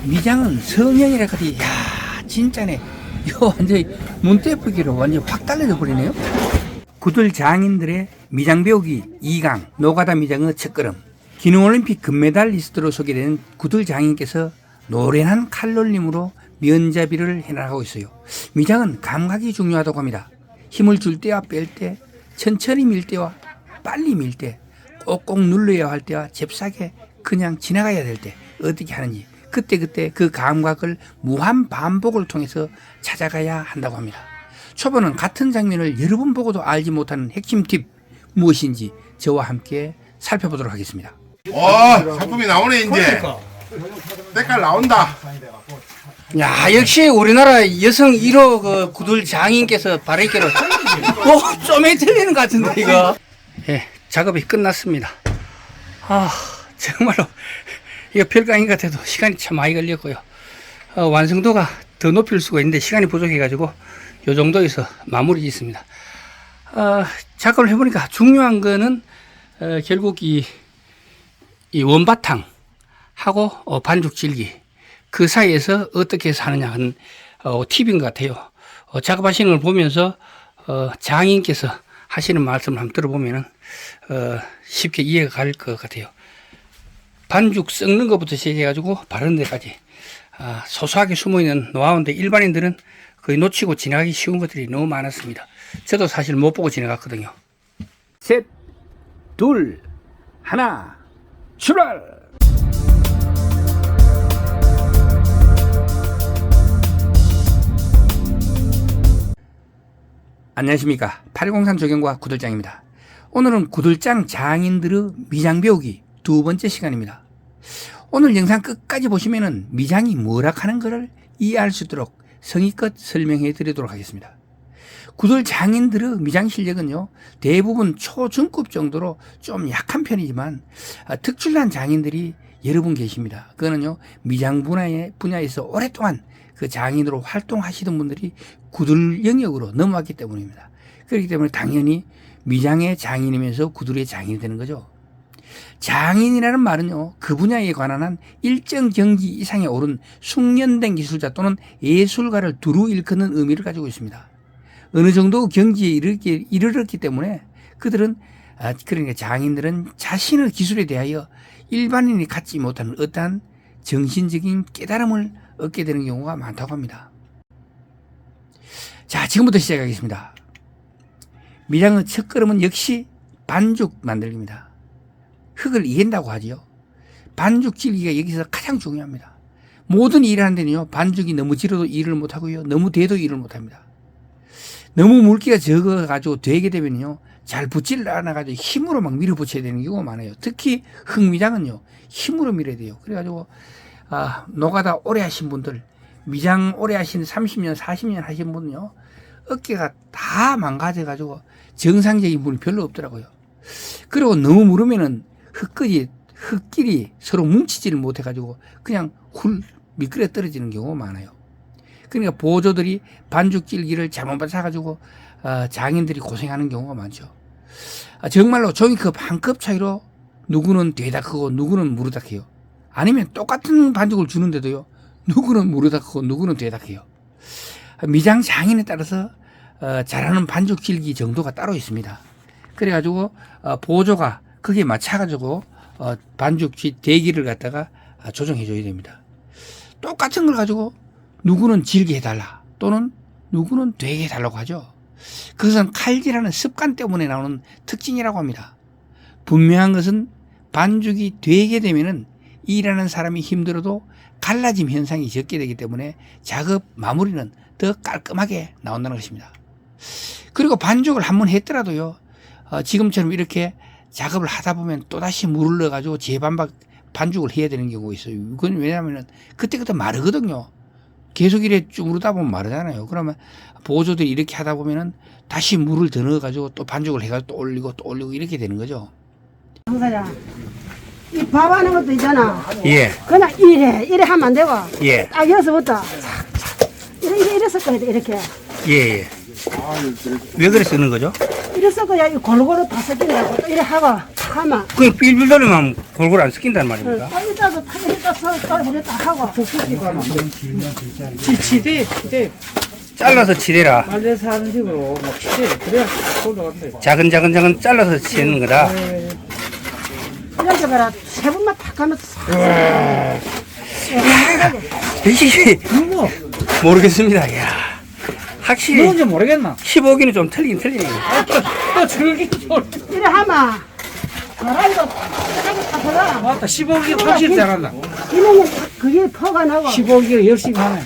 미장은 성형이라 그리, 야, 진짜네. 이거 완전히 문대프기로 완전히 확 달라져 버리네요. 구들 장인들의 미장 배우기 2강, 노가다 미장의 첫걸음. 기능올림픽 금메달리스트로 소개된 구들 장인께서 노련한 칼놀림으로 면잡이를 해나가고 있어요. 미장은 감각이 중요하다고 합니다. 힘을 줄 때와 뺄 때, 천천히 밀 때와 빨리 밀 때, 꼭꼭 눌러야 할 때와 잽싸게 그냥 지나가야 될 때 어떻게 하는지 그때그때 그 감각을 무한 반복을 통해서 찾아가야 한다고 합니다. 초보는 같은 장면을 여러 번 보고도 알지 못하는 핵심 팁 무엇인지 저와 함께 살펴보도록 하겠습니다. 와, 상품이 나오네 이제. 색깔 나온다. 야, 역시 우리나라 여성 1호 그 구들 장인께서 바르기로 좀에 틀리는 것 같은데 이거. 예, 작업이 끝났습니다. 아, 정말로 이거 별거 아닌 것 같아도 시간이 참 많이 걸렸고요. 완성도가 더 높일 수가 있는데 시간이 부족해가지고 요 정도에서 마무리 짓습니다. 작업을 해보니까 중요한 거는 결국 이 원바탕하고 반죽 질기 그 사이에서 어떻게 해서 하느냐 하는 팁인 것 같아요. 작업하시는 걸 보면서 장인께서 하시는 말씀을 한번 들어보면은 쉽게 이해가 갈 것 같아요. 반죽 썩는 것부터 시작해가지고 바르는 데까지 소소하게 숨어있는 노하우인데 일반인들은 거의 놓치고 지나가기 쉬운 것들이 너무 많았습니다. 저도 사실 못 보고 지나갔거든요. 셋, 둘, 하나, 출발! 안녕하십니까. 803 조경과 구들장입니다. 오늘은 구들장 장인들의 미장 배우기 두 번째 시간입니다. 오늘 영상 끝까지 보시면은 미장이 뭐라 하는 것을 이해할 수 있도록 성의껏 설명해 드리도록 하겠습니다. 구들 장인들의 미장 실력은요, 대부분 초중급 정도로 좀 약한 편이지만 특출난 장인들이 여러 분 계십니다. 그거는요, 미장 분야에서 오랫동안 그 장인으로 활동하시던 분들이 구들 영역으로 넘어왔기 때문입니다. 그렇기 때문에 당연히 미장의 장인이면서 구들의 장인이 되는 거죠. 장인이라는 말은요, 그 분야에 관한 한 일정 경지 이상에 오른 숙련된 기술자 또는 예술가를 두루 일컫는 의미를 가지고 있습니다. 어느 정도 경지에 이르렀기 때문에 그들은, 그러니까 장인들은 자신의 기술에 대하여 일반인이 갖지 못하는 어떠한 정신적인 깨달음을 얻게 되는 경우가 많다고 합니다. 자, 지금부터 시작하겠습니다. 미장의 첫걸음은 역시 반죽 만들기입니다. 흙을 이긴다고 하지요. 반죽 질기가 여기서 가장 중요합니다. 모든 일을 하는 데는요, 반죽이 너무 질어도 일을 못하고요, 너무 돼도 일을 못합니다. 너무 물기가 적어가지고 되게 되면요, 잘 붙질 않아가지고 힘으로 막 밀어붙여야 되는 경우가 많아요. 특히 흙미장은요, 힘으로 밀어야 돼요. 그래가지고 노가다 오래 하신 분들, 미장 오래 하신 30년, 40년 하신 분은요, 어깨가 다 망가져가지고 정상적인 분이 별로 없더라고요. 그리고 너무 무르면은 흙끼리 서로 뭉치지를 못해가지고 그냥 훌 미끄러 떨어지는 경우가 많아요. 그러니까 보조들이 반죽 질기를 잘못 받아가지고 장인들이 고생하는 경우가 많죠. 정말로 종이컵 한 컵 차이로 누구는 되다 크고 누구는 무르다 커요. 아니면 똑같은 반죽을 주는데도요, 누구는 무르다 크고 누구는 되다 커요. 미장 장인에 따라서 잘하는 반죽 질기 정도가 따로 있습니다. 그래가지고 보조가 거기에 맞춰가지고 반죽 대기를 갖다가 조정해줘야 됩니다. 똑같은 걸 가지고 누구는 질게 해달라 또는 누구는 되게 해달라고 하죠. 그것은 칼질하는 습관 때문에 나오는 특징이라고 합니다. 분명한 것은 반죽이 되게 되면은 일하는 사람이 힘들어도 갈라짐 현상이 적게 되기 때문에 작업 마무리는 더 깔끔하게 나온다는 것입니다. 그리고 반죽을 한번 했더라도요, 지금처럼 이렇게 작업을 하다 보면 또다시 물을 넣어가지고 반죽을 해야 되는 경우가 있어요. 그건 왜냐하면 그때그때 마르거든요. 계속 이래 쭈무르다 보면 마르잖아요. 그러면 보조들이 이렇게 하다 보면은 다시 물을 더 넣어가지고 또 반죽을 해가지고 또 올리고 이렇게 되는 거죠. 강사장, 이 밥하는 것도 있잖아. 예. 그냥 이래 하면 안 되고. 예. 딱 여기서부터 이래 섞어야 돼, 이렇게. 예. 왜 그래 쓰는 거죠? 이래서 그야 골고루 다 섞인다고 또 이래 하고 하면 그 빌빌거리면 골고루 안 섞인단 말입니까? 또 이따가 타이니까 또 이래 다 하고 치대 잘라서 치대라. 말려서 하는 식으로 막 치대 그래야 올라간다. 작은 잘라서 치는 거다. 이렇게 봐라 세 번만 탁 하면 이게 누구 모르겠습니다. 야, 확실히 누군지 모르겠나? 15기는 좀 틀리긴 틀리네. 또 즐기 소리. 이래 하면 계란도 다 들어가 맞다 15기 확실히 잘한다. 이놈은 그게 퍼가 나고 15기 열심히 하네.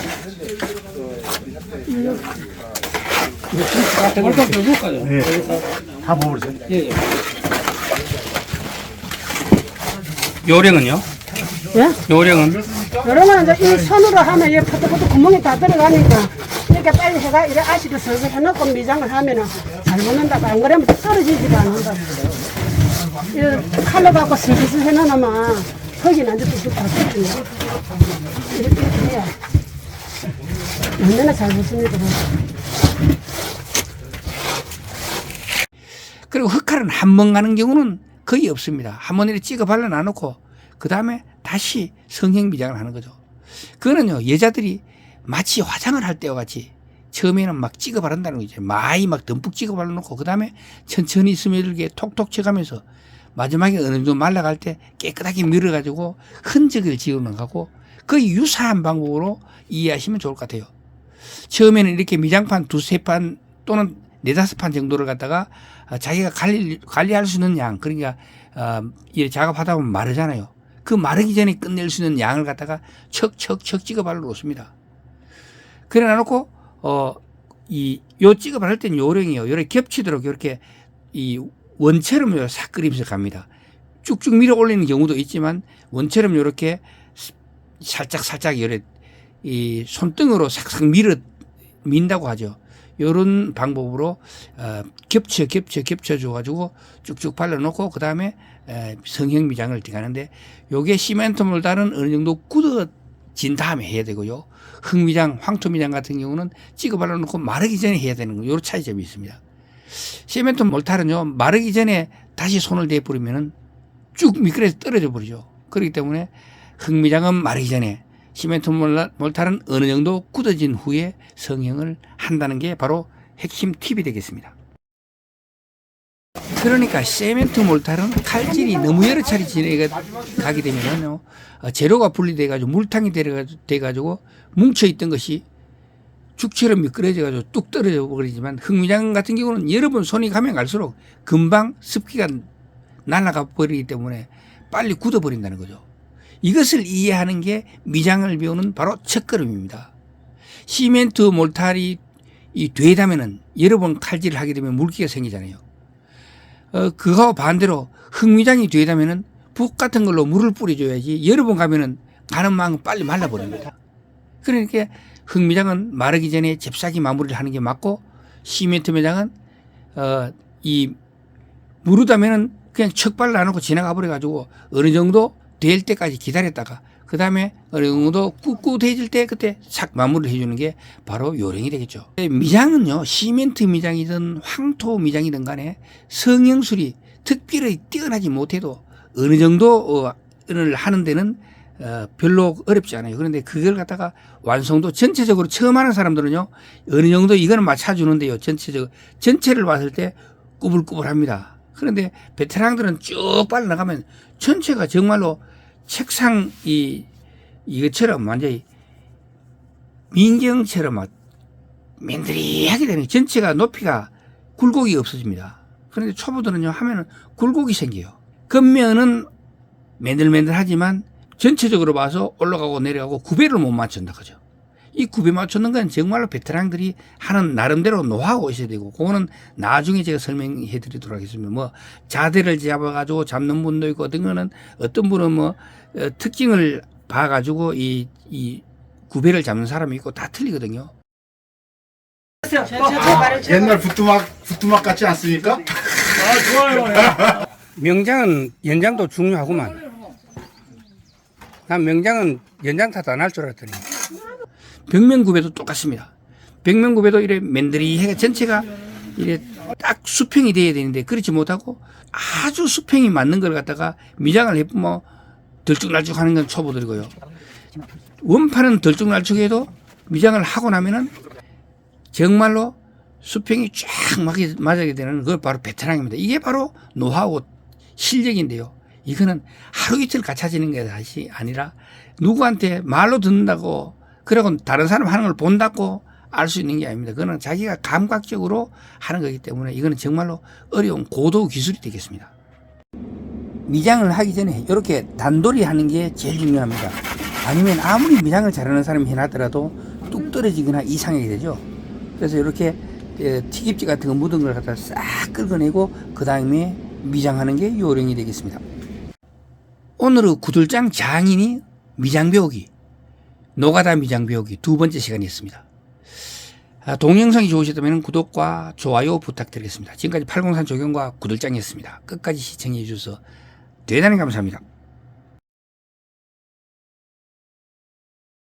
얼마 배울까요? 네. 다 먹으세요. 예. 요령은요? 예? 요령은 이런 거는 이제 이 손으로 하면 이 포토포토 구멍이 다 들어가니까 이렇게 빨리 해가 이래 아시를 설설 해놓고 미장을 하면은 잘 먹는다고 안 그러면 떨어지지가 않는다고 이 칼로 갖고 슬슬 해놓으면 흙이 난지 뚝뚝 다 떨어지네 이렇게 해야 얼마나 잘 먹습니다. 그리고 흑칼은 한 번 가는 경우는 거의 없습니다. 한 번 이렇게 찍어 발라놔놓고 그 다음에 다시 성형 미장을 하는 거죠. 그거는요 여자들이 마치 화장을 할 때와 같이 처음에는 막 찍어 바른다는 거죠. 많이 막 듬뿍 찍어 발라놓고 그 다음에 천천히 스며들게 톡톡 쳐가면서 마지막에 어느 정도 말라갈 때 깨끗하게 밀어가지고 흔적을 지워나가고 거의 유사한 방법으로 이해하시면 좋을 것 같아요. 처음에는 이렇게 미장판 두세 판 또는 네다섯 판 정도를 갖다가 자기가 관리할 수 있는 양, 그러니까 이 작업하다 보면 마르잖아요. 그 마르기 전에 끝낼 수 있는 양을 갖다가 척척척 찍어 발라 놓습니다. 그래 놔놓고 요 찍어 바를 땐 요령이요. 요렇게 겹치도록 이렇게 이 원처럼 싹 그리면서 갑니다. 쭉쭉 밀어 올리는 경우도 있지만 원처럼 이렇게 살짝 이렇게 이 손등으로 싹싹 민다고 하죠. 이런 방법으로 겹쳐 줘가지고 쭉쭉 발라놓고 그 다음에 성형 미장을 들어가는데 요게 시멘트 몰달은 어느 정도 굳어진 다음에 해야 되고요. 흙미장, 황토미장 같은 경우는 찍어 발라놓고 마르기 전에 해야 되는 거, 요런 차이점이 있습니다. 시멘트 몰탈은요 마르기 전에 다시 손을 대버리면은 쭉 미끄러져 떨어져 버리죠. 그렇기 때문에 흙미장은 마르기 전에, 시멘트 몰탈은 어느 정도 굳어진 후에 성형을 한다는 게 바로 핵심 팁이 되겠습니다. 그러니까 시멘트 몰탈은 칼질이 너무 여러 차례 진행가게 되면은요 재료가 분리돼가지고 물탕이 돼가지고 뭉쳐있던 것이 죽처럼 미끄러져가지고 뚝 떨어져 버리지만 흙미장 같은 경우는 여러 번 손이 가면 갈수록 금방 습기가 날아가 버리기 때문에 빨리 굳어버린다는 거죠. 이것을 이해하는 게 미장을 배우는 바로 첫걸음입니다. 시멘트 몰탈이 되다면은 여러 번 칼질을 하게 되면 물기가 생기잖아요. 그거와 반대로 흙미장이 되다면은 붓 같은 걸로 물을 뿌려줘야지 여러 번 가면은 가는 만큼 빨리 말라버립니다. 그러니까 흙미장은 마르기 전에 잽싸게 마무리를 하는 게 맞고 시멘트 미장은 이 무르다면은 그냥 척 발라놓고 지나가 버려가지고 어느 정도 될 때까지 기다렸다가 그 다음에 어느 정도 꿋꿋해질 때 그때 싹 마무리를 해주는 게 바로 요령이 되겠죠. 미장은요 시멘트 미장이든 황토 미장이든 간에 성형술이 특별히 뛰어나지 못해도 어느 정도를 하는 데는 별로 어렵지 않아요. 그런데 그걸 갖다가 완성도 전체적으로 처음 하는 사람들은요 어느 정도 이거는 맞춰주는데요 전체를 봤을 때 꾸불꾸불합니다. 그런데 베테랑들은 쭉 빨려나가면 전체가 정말로 책상 이것처럼 완전히 민경처럼 막 맨들이하게 되는 전체가 높이가 굴곡이 없어집니다. 그런데 초보들은요 하면은 굴곡이 생겨요. 겉면은 맨들맨들하지만 전체적으로 봐서 올라가고 내려가고 구배를 못 맞춘다 그죠. 이 구배 맞추는 건 정말로 베테랑들이 하는 나름대로 노하우가 있어야 되고 그거는 나중에 제가 설명해 드리도록 하겠습니다. 뭐 자대를 잡아가지고 잡는 분도 있고 어떤 거는 어떤 분은 뭐 특징을 봐가지고 이 구배를 잡는 사람이 있고 다 틀리거든요. 옛날 부뚜막 같지 않습니까? 좋아요. 명장은 연장도 중요하구만. 난 명장은 연장 탓도 안 할 줄 알았더니. 벽면구배도 똑같습니다. 벽면구배도 이래 맨들이해가 전체가 이래 딱 수평이 돼야 되는데 그렇지 못하고 아주 수평이 맞는 걸 갖다가 미장을 해보면 들쭉날쭉 하는 건 초보들이고요. 원판은 들쭉날쭉해도 미장을 하고 나면은 정말로 수평이 쫙 맞게 되는 그걸 바로 베테랑입니다. 이게 바로 노하우 실력인데요. 이거는 하루 이틀 갖춰지는 게 다시 아니라 누구한테 말로 듣는다고 그러고 다른 사람 하는 걸 본다고 알 수 있는 게 아닙니다. 그거는 자기가 감각적으로 하는 거기 때문에 이거는 정말로 어려운 고도 기술이 되겠습니다. 미장을 하기 전에 이렇게 단돌이 하는 게 제일 중요합니다. 아니면 아무리 미장을 잘하는 사람이 해놨더라도 뚝 떨어지거나 이상하게 되죠. 그래서 이렇게 튀김지 같은 거 묻은 걸 갖다 싹 긁어내고 그 다음에 미장하는 게 요령이 되겠습니다. 오늘의 구들장 장인이 미장 배우기, 노가다 미장 배우기 두 번째 시간이었습니다. 동영상이 좋으셨다면 구독과 좋아요 부탁드리겠습니다. 지금까지 803 조경과 구들장이었습니다. 끝까지 시청해 주셔서 대단히 감사합니다.